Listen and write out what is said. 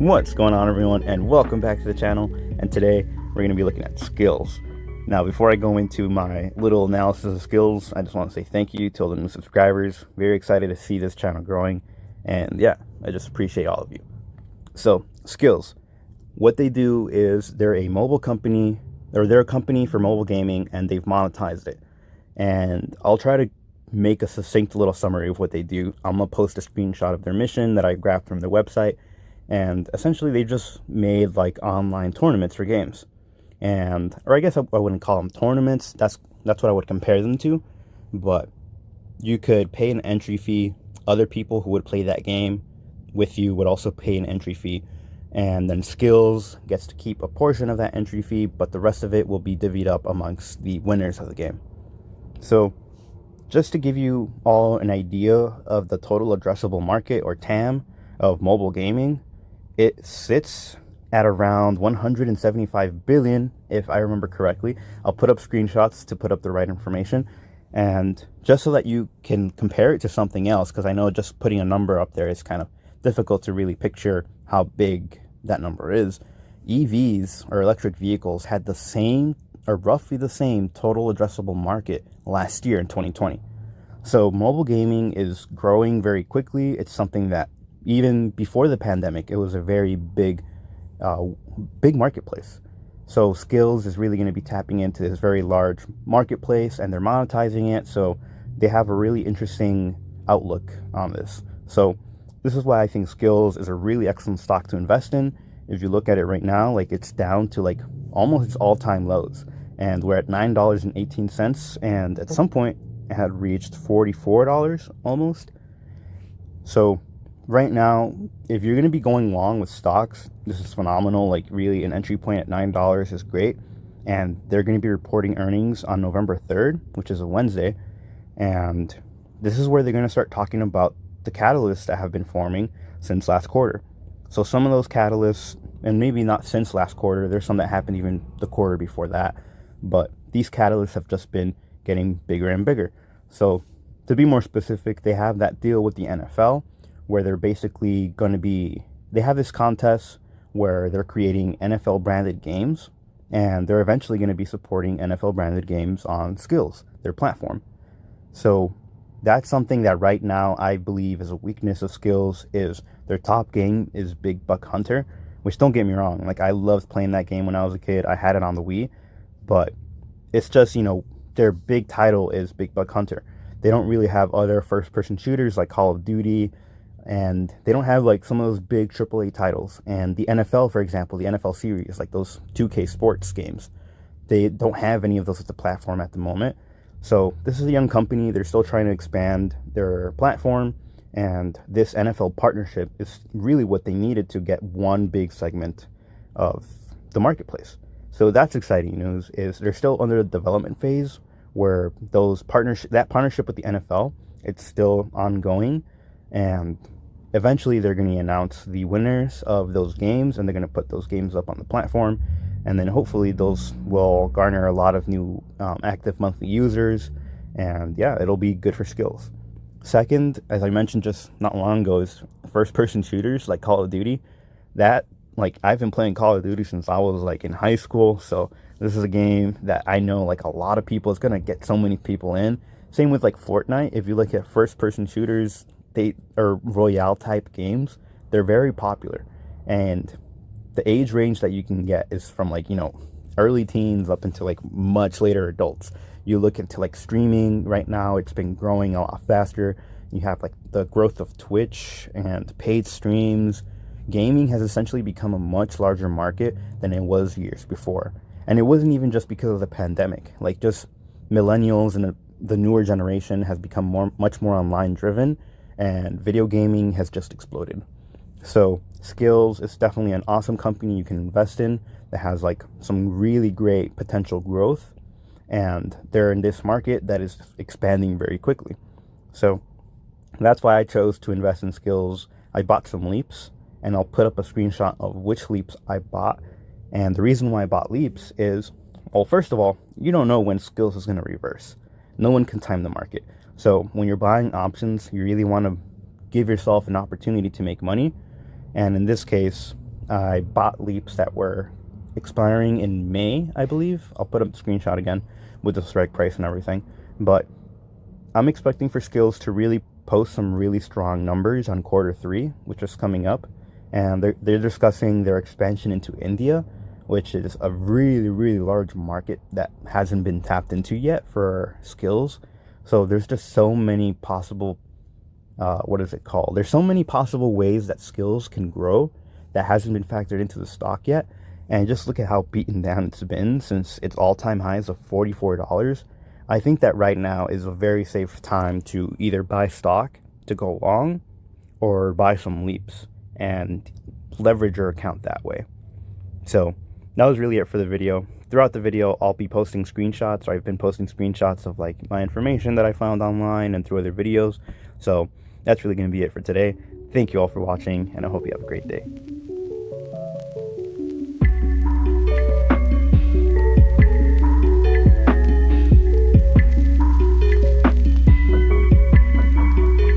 What's going on, everyone, and welcome back to the channel. And today we're going to be looking at skills. Now, before I go into my little analysis of skills, I just want to say thank you to all the new subscribers. Very excited to see this channel growing, and yeah, I just appreciate all of you. So, skills. What they do is they're a mobile company, or they're a company for mobile gaming, and they've monetized it. And I'll try to make a succinct little summary of what they do. I'm going to post a screenshot of their mission that I grabbed from their website. And essentially they just made like online tournaments for games. Or I guess I wouldn't call them tournaments. That's what I would compare them to. But you could pay an entry fee. Other people who would play that game with you would also pay an entry fee. And then Skills gets to keep a portion of that entry fee, but the rest of it will be divvied up amongst the winners of the game. So just to give you all an idea of the total addressable market, or TAM, of mobile gaming, it sits at around 175 billion, if I remember correctly. I'll put up screenshots to put up the right information. And just so that you can compare it to something else, because I know just putting a number up there is kind of difficult to really picture how big that number is. EVs, or electric vehicles, had the same, or roughly the same, total addressable market last year in 2020. So mobile gaming is growing very quickly. It's something that even before the pandemic, it was a very big marketplace. So Skills is really going to be tapping into this very large marketplace, and they're monetizing it. So they have a really interesting outlook on this. So this is why I think Skills is a really excellent stock to invest in. If you look at it right now, like, it's down to like almost its all-time lows, and we're at $9.18, and at some point it had reached $44 almost. So right now, if you're going to be going long with stocks, this is phenomenal. Like, really, an entry point at $9 is great. And they're going to be reporting earnings on November 3rd, which is a Wednesday. And this is where they're going to start talking about the catalysts that have been forming since last quarter. So some of those catalysts, and maybe not since last quarter, there's some that happened even the quarter before that, but these catalysts have just been getting bigger and bigger. So to be more specific, they have that deal with the NFL, where they're basically going to be, they have this contest where they're creating NFL branded games, and they're eventually going to be supporting NFL branded games on Skills, their platform. So that's something that right now I believe is a weakness of Skills. Is their top game is Big Buck Hunter, which, don't get me wrong, like, I loved playing that game when I was a kid. I had it on the Wii, but it's just, their big title is Big Buck Hunter. They don't really have other first-person shooters like Call of Duty, and they don't have like some of those big AAA titles. And the NFL, for example, the NFL series, like those 2K sports games, they don't have any of those at the platform at the moment. So this is a young company. They're still trying to expand their platform, and this NFL partnership is really what they needed to get one big segment of the marketplace. So that's exciting news. Is they're still under the development phase, where that partnership with the NFL, it's still ongoing. And eventually they're going to announce the winners of those games, and they're going to put those games up on the platform. And then hopefully those will garner a lot of new active monthly users. And yeah, it'll be good for Skills. Second, as I mentioned just not long ago, is first-person shooters like Call of Duty. That, like, I've been playing Call of Duty since I was like in high school. So this is a game that I know like a lot of people, it's going to get so many people in. Same with like Fortnite. If you look at first-person shooters, or Royale type games, they're very popular. And the age range that you can get is from like, early teens up into like much later adults. You look into like streaming right now, it's been growing a lot faster. You have like the growth of Twitch and paid streams. Gaming has essentially become a much larger market than it was years before. And it wasn't even just because of the pandemic. Like, just millennials and the newer generation has become much more online driven, and video gaming has just exploded. So Skills is definitely an awesome company you can invest in that has like some really great potential growth, and they're in this market that is expanding very quickly. So that's why I chose to invest in Skills. I bought some Leaps, and I'll put up a screenshot of which Leaps I bought. And the reason why I bought Leaps is, well, first of all, you don't know when Skills is going to reverse. No one can time the market. So when you're buying options, you really want to give yourself an opportunity to make money. And in this case, I bought leaps that were expiring in May, I believe. I'll put up the screenshot again with the strike price and everything. But I'm expecting for skills to really post some really strong numbers on Q3, which is coming up. And they're discussing their expansion into India, which is a really, really large market that hasn't been tapped into yet for skills. So there's just so many possible, what is it called? There's so many possible ways that skills can grow that hasn't been factored into the stock yet. And just look at how beaten down it's been since its all-time highs of $44. I think that right now is a very safe time to either buy stock to go long or buy some leaps and leverage your account that way. So that was really it for the video. Throughout the video, I'll be posting screenshots, or I've been posting screenshots of like my information that I found online and through other videos. So that's really going to be it for today. Thank you all for watching, and I hope you have a great day.